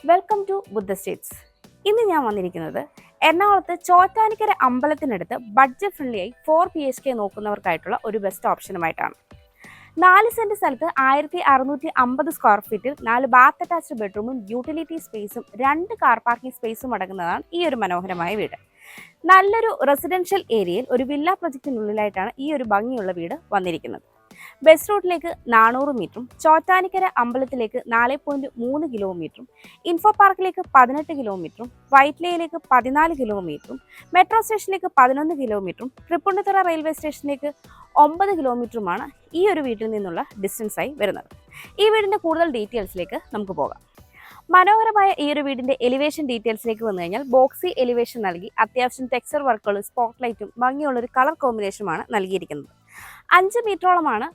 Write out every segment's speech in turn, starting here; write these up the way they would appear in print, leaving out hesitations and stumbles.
Welcome to Buddha States. ഇന്ന് ഞാൻ വന്നിരിക്കുന്നത് എറണാകുളത്ത് ചോറ്റാനിക്കര അമ്പലത്തിനടുത്ത് ബഡ്ജറ്റ് ഫ്രണ്ട്ലി ആയി 4 BHK നോക്കുന്നവർക്കായിട്ടുള്ള ഒരു ബെസ്റ്റ് ഓപ്ഷനുമായിട്ടാണ്. 4 സെന്റ് സ്ഥലത്ത് 1650 സ്ക്വയർ ഫീറ്റിൽ 4 ബാത്ത് അറ്റാച്ച്ഡ് ബെഡ്റൂമും യൂട്ടിലിറ്റി സ്പേസും 2 കാർ പാർക്കിംഗ് സ്പേസും അടങ്ങുന്നതാണ് ഈ ഒരു മനോഹരമായ വീട്. നല്ലൊരു റെസിഡൻഷ്യൽ ഏരിയയിൽ ഒരു വില്ല പ്രൊജക്റ്റിനുള്ളിലായിട്ടാണ് ഈ ഒരു ഭംഗിയുള്ള വീട് വന്നിരിക്കുന്നത്. ബസ് റൂട്ടിലേക്ക് 400 മീറ്ററും ചോറ്റാനിക്കര അമ്പലത്തിലേക്ക് 4.3 കിലോമീറ്ററും ഇൻഫോ പാർക്കിലേക്ക് 18 കിലോമീറ്ററും വൈറ്റ്ലയിലേക്ക് 14 കിലോമീറ്ററും മെട്രോ സ്റ്റേഷനിലേക്ക് 11 കിലോമീറ്ററും തൃപ്പൂണിത്തുറ റെയിൽവേ സ്റ്റേഷനിലേക്ക് 9 കിലോമീറ്ററുമാണ് ഈ ഒരു വീട്ടിൽ നിന്നുള്ള ഡിസ്റ്റൻസായി വരുന്നത്. ഈ വീടിൻ്റെ കൂടുതൽ ഡീറ്റെയിൽസിലേക്ക് നമുക്ക് പോകാം. മനോഹരമായ ഈ ഒരു വീടിന്റെ എലിവേഷൻ ഡീറ്റെയിൽസിലേക്ക് വന്നു കഴിഞ്ഞാൽ ബോക്സി എലിവേഷൻ നൽകി അത്യാവശ്യം ടെക്സ്ചർ വർക്കുകളും സ്പോട്ട് ലൈറ്റും ഭംഗിയുള്ള ഒരു കളർ കോമ്പിനേഷനുമാണ് നൽകിയിരിക്കുന്നത്. 5 മീറ്ററോളമാണ്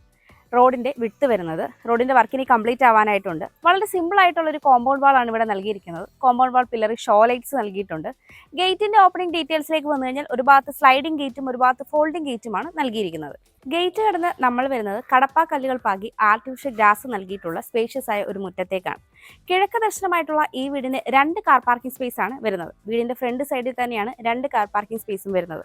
റോഡിന്റെ വിട്ത് വരുന്നത്. റോഡിന്റെ വർക്ക് ഇനി കംപ്ലീറ്റ് ആവാനായിട്ടുണ്ട്. വളരെ സിമ്പിൾ ആയിട്ടുള്ള ഒരു കോമ്പൗണ്ട് വാൾ ആണ് ഇവിടെ നൽകിയിരിക്കുന്നത്. കോമ്പൗണ്ട് വാൾ പില്ലറിൽ ഷോ ലൈറ്റ്സ് നൽകിയിട്ടുണ്ട്. ഗേറ്റിന്റെ ഓപ്പണിംഗ് ഡീറ്റെയിൽസിലേക്ക് വന്നു കഴിഞ്ഞാൽ ഒരു ഭാഗത്ത് സ്ലൈഡിംഗ് ഗേറ്റും ഒരു ഭാഗത്ത് ഫോൾഡിംഗ് ഗേറ്റുമാണ് നൽകിയിരിക്കുന്നത്. ഗേറ്റ് കടന്ന് നമ്മൾ വരുന്നത് കടപ്പാ കല്ലുകൾ പാകി ആർട്ടിഫിഷ്യൽ ഗ്രാസ് നൽകിയിട്ടുള്ള സ്പേഷ്യസ് ആയ ഒരു മുറ്റത്തേക്കാണ്. കിഴക്ക് ദർശനമായിട്ടുള്ള ഈ വീടിന് 2 കാർ പാർക്കിംഗ് സ്പേസ് ആണ് വരുന്നത്. വീടിന്റെ ഫ്രണ്ട് സൈഡിൽ തന്നെയാണ് 2 കാർ പാർക്കിംഗ് സ്പേസും വരുന്നത്.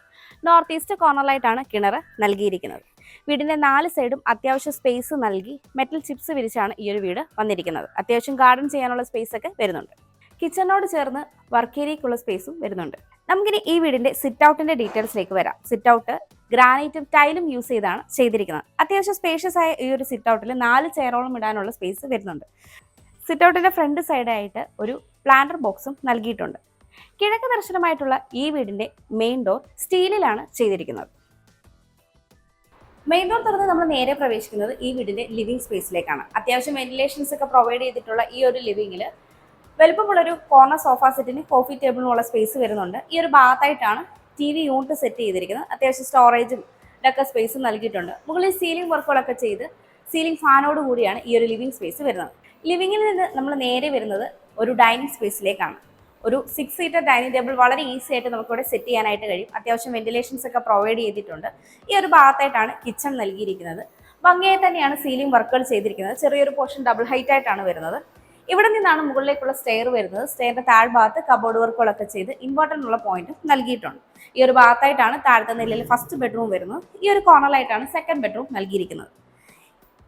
നോർത്ത് ഈസ്റ്റ് കോർണറിലായിട്ടാണ് കിണർ നൽകിയിരിക്കുന്നത്. വീടിന്റെ 4 സൈഡും അത്യാവശ്യം സ്പേസ് നൽകി മെറ്റൽ ചിപ്സ് വിരിച്ചാണ് ഈ ഒരു വീട് വന്നിരിക്കുന്നത്. അത്യാവശ്യം ഗാർഡൻ ചെയ്യാനുള്ള സ്പേസ് ഒക്കെ വരുന്നുണ്ട്. കിച്ചണിനോട് ചേർന്ന് വർക്ക് ഏരിയക്കുള്ള സ്പേസും വരുന്നുണ്ട്. നമുക്കിനി ഈ വീടിന്റെ സിറ്റ് ഔട്ടിന്റെ ഡീറ്റെയിൽസിലേക്ക് വരാം. സിറ്റ് ഔട്ട് ഗ്രാനൈറ്റും ടൈലും യൂസ് ചെയ്താണ് ചെയ്തിരിക്കുന്നത്. അത്യാവശ്യം സ്പേഷ്യസ് ആയ ഈ ഒരു സിറ്റ് ഔട്ടിൽ 4 ചെയറോളം ഇടാനുള്ള സ്പേസ് വരുന്നുണ്ട്. സിറ്റ് ഔട്ടിന്റെ ഫ്രണ്ട് സൈഡായിട്ട് ഒരു പ്ലാന്റർ ബോക്സും നൽകിയിട്ടുണ്ട്. കിഴക്ക് ദർശനമായിട്ടുള്ള ഈ വീടിന്റെ മെയിൻ ഡോർ സ്റ്റീലിലാണ് ചെയ്തിരിക്കുന്നത്. മെയിൻ ഡോർ തുറന്ന് നമ്മൾ നേരെ പ്രവേശിക്കുന്നത് ഈ വീടിന്റെ ലിവിംഗ് സ്പേസിലേക്കാണ്. അത്യാവശ്യം വെന്റിലേഷൻസ് ഒക്കെ പ്രൊവൈഡ് ചെയ്തിട്ടുള്ള ഈ ഒരു ലിവിംഗിൽ വലുപ്പമുള്ളൊരു കോർണർ സോഫ സെറ്റിന് കോഫി ടേബിളിനുള്ള സ്പേസ് വരുന്നുണ്ട്. ഈ ഒരു ഭാഗത്തായിട്ടാണ് TV യൂണിറ്റ് സെറ്റ് ചെയ്തിരിക്കുന്നത്. അത്യാവശ്യം സ്റ്റോറേജും ഇതൊക്കെ സ്പേസ് നൽകിയിട്ടുണ്ട്. മുകളിൽ സീലിംഗ് വർക്കുകളൊക്കെ ചെയ്ത് സീലിംഗ് ഫാനോട് കൂടിയാണ് ഈ ഒരു ലിവിംഗ് സ്പേസ് വരുന്നത്. ലിവിംഗിൽ നിന്ന് നമ്മൾ നേരെ വരുന്നത് ഒരു ഡൈനിങ് സ്പേസിലേക്കാണ്. ഒരു 6 സീറ്റർ ഡൈനിങ് ടേബിൾ വളരെ ഈസി ആയിട്ട് നമുക്കിവിടെ സെറ്റ് ചെയ്യാനായിട്ട് കഴിയും. അത്യാവശ്യം വെന്റിലേഷൻസ് ഒക്കെ പ്രൊവൈഡ് ചെയ്തിട്ടുണ്ട്. ഈ ഒരു ഭാഗത്തായിട്ടാണ് കിച്ചൺ നൽകിയിരിക്കുന്നത്. ഭംഗിയായി തന്നെയാണ് സീലിംഗ് വർക്കുകൾ ചെയ്തിരിക്കുന്നത്. ചെറിയൊരു പോർഷൻ ഡബിൾ ഹൈറ്റ് ആയിട്ടാണ് വരുന്നത്. ഇവിടെ നിന്നാണ് മുകളിലേക്കുള്ള സ്റ്റെയർ വരുന്നത്. സ്റ്റെയറിന്റെ താഴ്ഭാഗത്ത് കബോർഡ് വർക്കുകളൊക്കെ ചെയ്ത് ഇമ്പോർട്ടൻ്റ് ഉള്ള പോയിന്റ് നൽകിയിട്ടുണ്ട്. ഈ ഒരു ഭാഗത്തായിട്ടാണ് താഴത്തെ നിലയിൽ ഫസ്റ്റ് ബെഡ്റൂം വരുന്നത്. ഈ ഒരു കോർണറിലായിട്ടാണ് സെക്കൻഡ് ബെഡ്റൂം നൽകിയിരിക്കുന്നത്.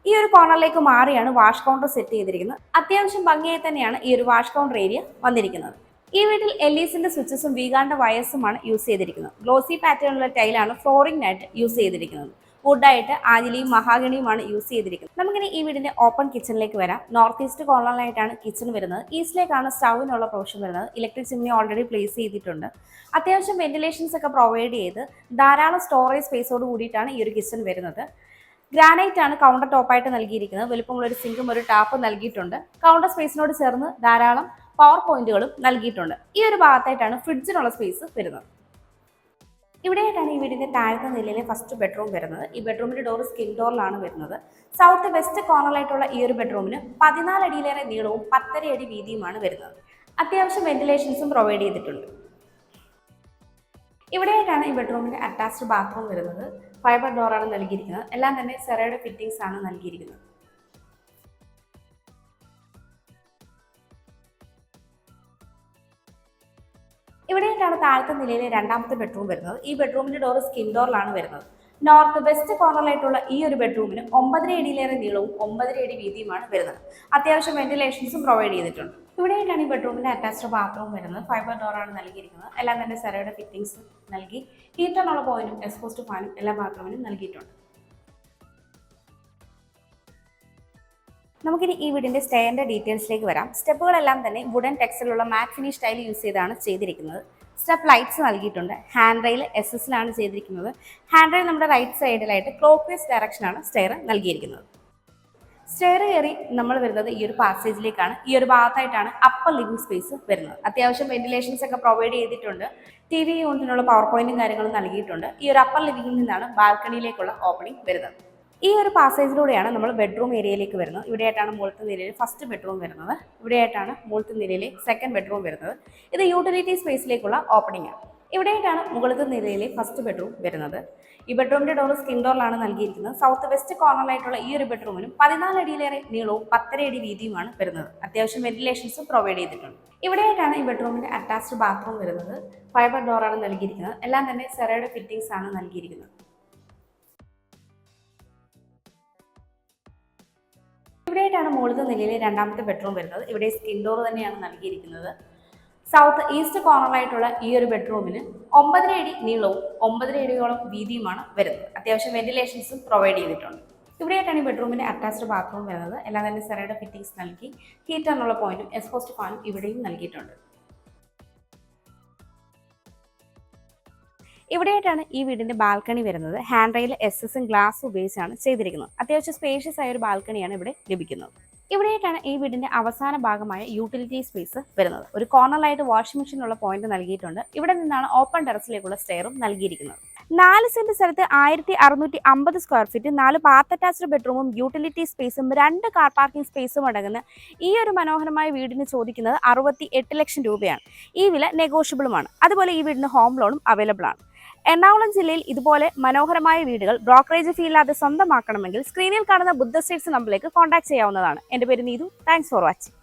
ഈ ഒരു കോർണറിലേക്ക് മാറിയാണ് വാഷ് കൗണ്ടർ സെറ്റ് ചെയ്തിരിക്കുന്നത്. അത്യാവശ്യം ഭംഗിയായി തന്നെയാണ് ഈ ഒരു വാഷ് കൗണ്ടർ ഏരിയ വന്നിരിക്കുന്നത്. ഈ വീട്ടിൽ LEസിന്റെ സ്വിച്ചസും വീഗാന്റെ വയസ്സുമാണ് യൂസ് ചെയ്തിരിക്കുന്നത്. ഗ്ലോസി പാറ്റേണുള്ള ടൈലാണ് ഫ്ലോറിംഗിനായിട്ട് യൂസ് ചെയ്തിരിക്കുന്നത്. വുഡായിട്ട് ആഞ്ഞിലിയും മഹാഗണിയുമാണ് യൂസ് ചെയ്തിരിക്കുന്നത്. നമുക്കിനി ഈ വീടിന്റെ ഓപ്പൺ കിച്ചണിലേക്ക് വരാം. നോർത്ത് ഈസ്റ്റ് കോർണറിലായിട്ടാണ് കിച്ചൺ വരുന്നത്. ഈസ്റ്റിലേക്കാണ് സ്റ്റൗവിനുള്ള പ്രൊവിഷൻ വരുന്നത്. ഇലക്ട്രിക് ചിമ്മിനി ഓൾറെഡി പ്ലേസ് ചെയ്തിട്ടുണ്ട്. അത്യാവശ്യം വെന്റിലേഷൻസ് ഒക്കെ പ്രൊവൈഡ് ചെയ്ത് ധാരാളം സ്റ്റോറേജ് സ്പേസോട് കൂടിയിട്ടാണ് ഈ ഒരു കിച്ചൺ വരുന്നത്. ഗ്രാനൈറ്റ് ആണ് കൗണ്ടർ ടോപ്പായിട്ട് നൽകിയിരിക്കുന്നത്. വലുപ്പമുള്ള ഒരു സിങ്കും ഒരു ടാപ്പ് നൽകിയിട്ടുണ്ട്. കൗണ്ടർ സ്പേസിനോട് ചേർന്ന് ധാരാളം പവർ പോയിന്റുകളും നൽകിയിട്ടുണ്ട്. ഈ ഒരു ഭാഗത്തായിട്ടാണ് ഫ്രിഡ്ജിനുള്ള സ്പേസ് വരുന്നത്. ഇവിടെയായിട്ടാണ് ഈ വീടിന്റെ താഴത്തെ നിലയിലെ ഫസ്റ്റ് ബെഡ്റൂം വരുന്നത്. ഈ ബെഡ്റൂമിന്റെ ഡോർ സ്കിൻ ഡോറിലാണ് വരുന്നത്. സൗത്ത് വെസ്റ്റ് കോർണറിലായിട്ടുള്ള ഈ ഒരു ബെഡ്റൂമിന് 14 അടിയിലേറെ നീളവും 10.5 അടി വീതിയുമാണ് വരുന്നത്. അത്യാവശ്യം വെന്റിലേഷൻസും പ്രൊവൈഡ് ചെയ്തിട്ടുണ്ട്. ഇവിടെയായിട്ടാണ് ഈ ബെഡ്റൂമിന്റെ അറ്റാച്ച്ഡ് ബാത്റൂം വരുന്നത്. ഫൈബർ ഡോറാണ് നൽകിയിരിക്കുന്നത്. എല്ലാം തന്നെ സെറയുടെ ഫിറ്റിംഗ്സ് ആണ് നൽകിയിരിക്കുന്നത്. ഇവിടെയായിട്ടാണ് താഴത്തെ നിലയിലെ രണ്ടാമത്തെ ബെഡ്റൂം വരുന്നത്. ഈ ബെഡ്റൂമിന്റെ ഡോർ സ്കിൻ ഡോറിലാണ് വരുന്നത്. നോർത്ത് വെസ്റ്റ് കോർണറിലായിട്ടുള്ള ഈ ഒരു ബെഡ്റൂമിന് 9.5 അടിയിലേറെ നീളവും 9.5 അടി വീതിയുമാണ് വരുന്നത്. അത്യാവശ്യം വെന്റിലേഷൻസും പ്രൊവൈഡ് ചെയ്തിട്ടുണ്ട്. ഇവിടെയായിട്ടാണ് ഈ ബെഡ്റൂമിന്റെ അറ്റാച്ച്ഡ് ബാത്റൂം വരുന്നത്. ഫൈബർ ഡോറാണ് നൽകിയിരിക്കുന്നത്. എല്ലാം തന്നെ സെറയുടെ ഫിറ്റിംഗ്സ് നൽകി ഹീറ്ററിനുള്ള പോയിന്റും എക്സ്പോസ്റ്റ് ഫാനും എല്ലാ ബാത്റൂമിനും നൽകിയിട്ടുണ്ട്. നമുക്കിനി ഈ വീടിന്റെ സ്റ്റെയറിന്റെ ഡീറ്റെയിൽസിലേക്ക് വരാം. സ്റ്റെപ്പുകളെല്ലാം തന്നെ വുഡൻ ടെക്സ്ചറിലുള്ള മാറ്റ് ഫിനിഷ് ടൈൽ യൂസ് ചെയ്താണ് ചെയ്തിരിക്കുന്നത്. സ്റ്റെപ്പ് ലൈറ്റ്സ് നൽകിയിട്ടുണ്ട്. ഹാൻഡ് റെയിൽ SS-ലാണ് ചെയ്തിരിക്കുന്നത്. ഹാൻഡ് റെയിൽ നമ്മുടെ റൈറ്റ് സൈഡിലായിട്ട് ക്ലോക്ക് വൈസ് ഡയറക്ഷനാണ് സ്റ്റെയർ നൽകിയിരിക്കുന്നത്. സ്റ്റെയർ കയറി നമ്മൾ വരുന്നത് ഈ ഒരു പാസേജിലേക്കാണ്. ഈ ഒരു ഭാഗത്തായിട്ടാണ് അപ്പർ ലിവിംഗ് സ്പേസ് വരുന്നത്. അത്യാവശ്യം വെന്റിലേഷൻസ് ഒക്കെ പ്രൊവൈഡ് ചെയ്തിട്ടുണ്ട്. TV യൂണിറ്റിനുള്ള പവർ പോയിന്റും കാര്യങ്ങളും നൽകിയിട്ടുണ്ട്. ഈ ഒരു അപ്പർ ലിവിംഗിൽ നിന്നാണ് ബാൽക്കണിയിലേക്കുള്ള ഓപ്പണിംഗ് വരുന്നത്. ഈ ഒരു പാസേജിലൂടെയാണ് നമ്മൾ ബെഡ്റൂം ഏരിയയിലേക്ക് വരുന്നത്. ഇവിടെയായിട്ടാണ് മുകളിലത്തെ നിലയിൽ ഫസ്റ്റ് ബെഡ്റൂം വരുന്നത്. ഇവിടെയായിട്ടാണ് മുകളിലത്തെ നിലയിലെ സെക്കൻഡ് ബെഡ്റൂം വരുന്നത്. ഇത് യൂട്ടിലിറ്റി സ്പേസിലേക്കുള്ള ഓപ്പണിംഗ് ആണ്. ഇവിടെയായിട്ടാണ് മുകളിലത്തെ നിലയിലെ ഫസ്റ്റ് ബെഡ്റൂം വരുന്നത്. ഈ ബെഡ്റൂമിന്റെ ഡോർ സ്കിൻ ഡോറിലാണ് നൽകിയിരിക്കുന്നത്. സൗത്ത് വെസ്റ്റ് കോർണറിലായിട്ടുള്ള ഈ ഒരു ബെഡ്റൂമിനും 14 അടിയിലേറെ നീളവും 10.5 അടി വീതിയുമാണ് വരുന്നത്. അത്യാവശ്യം വെന്റിലേഷൻസും പ്രൊവൈഡ് ചെയ്തിട്ടുണ്ട്. ഇവിടെയായിട്ടാണ് ഈ ബെഡ്റൂമിന്റെ അറ്റാച്ച്ഡ് ബാത്റൂം വരുന്നത്. ഫൈബർ ഡോറാണ് നൽകിയിരിക്കുന്നത്. എല്ലാം തന്നെ സെറയുടെ ഫിറ്റിംഗ്സ് ആണ് നൽകിയിരിക്കുന്നത്. ഇവിടെയായിട്ടാണ് മുകളിലത്തെ നിലയിലെ രണ്ടാമത്തെ ബെഡ്റൂം വരുന്നത്. ഇവിടെ സ്കിൻ ഡോർ തന്നെയാണ് നൽകിയിരിക്കുന്നത്. സൗത്ത് ഈസ്റ്റ് കോർണറായിട്ടുള്ള ഈ ഒരു ബെഡ്റൂമിന് 9.5 അടി നീളവും 9.5 അടിയോളം വീതിയുമാണ് വരുന്നത്. അത്യാവശ്യം വെന്റിലേഷൻസും പ്രൊവൈഡ് ചെയ്തിട്ടുണ്ട്. ഇവിടെയായിട്ടാണ് ഈ ബെഡ്റൂമിന്റെ അറ്റാച്ച്ഡ് ബാത്റൂം വരുന്നത്. എല്ലാം തന്നെ സെറയുടെ ഫിറ്റിംഗ്സ് നൽകി ഹീറ്ററിനുള്ള പോയിന്റും എക്സ്പോസ്റ്റ് ഫാനും ഇവിടെയും നൽകിയിട്ടുണ്ട്. ഇവിടെയായിട്ടാണ് ഈ വീടിന്റെ ബാൽക്കണി വരുന്നത്. ഹാൻഡ് റെയിൽ എസ്എസും ഗ്ലാസ് ഉപയോഗിച്ചാണ് ചെയ്തിരിക്കുന്നത്. അത്യാവശ്യം സ്പേഷ്യസ് ആയ ഒരു ബാൽക്കണിയാണ് ഇവിടെ ലഭിക്കുന്നത്. ഇവിടെയായിട്ടാണ് ഈ വീടിന്റെ അവസാന ഭാഗമായ യൂട്ടിലിറ്റി സ്പേസ് വരുന്നത്. ഒരു കോർണറിലായിട്ട് വാഷിംഗ് മെഷീനുള്ള പോയിന്റ് നൽകിയിട്ടുണ്ട്. ഇവിടെ നിന്നാണ് ഓപ്പൺ ടെറസിലേക്കുള്ള സ്റ്റെയറും നൽകിയിരിക്കുന്നത്. 4 സെന്റ് സ്ഥലത്ത് 1650 സ്ക്വയർ ഫീറ്റ്, 4 പാർട്ട് അറ്റാച്ച്ഡ് ബെഡ്റൂമും യൂട്ടിലിറ്റി സ്പേസും 2 കാർ പാർക്കിംഗ് സ്പേസും അടങ്ങുന്ന ഈ ഒരു മനോഹരമായ വീടിന് ചോദിക്കുന്നത് 68 ലക്ഷം രൂപയാണ്. ഈ വില നെഗോഷ്യബിളുമാണ്. അതുപോലെ ഈ വീടിന് ഹോം ലോണും അവൈലബിൾ ആണ്. എറണാകുളം ജില്ലയിൽ ഇതുപോലെ മനോഹരമായ വീടുകൾ ബ്രോക്കറേജ് ഫീ ഇല്ലാതെ സ്വന്തമാക്കണമെങ്കിൽ സ്ക്രീനിൽ കാണുന്ന ബുദ്ധ സ്റ്റേറ്റ്സ് നമ്പറിലേക്ക് കോൺടാക്ട് ചെയ്യാവുന്നതാണ്. എൻ്റെ പേര് നീതു. Thanks for watching.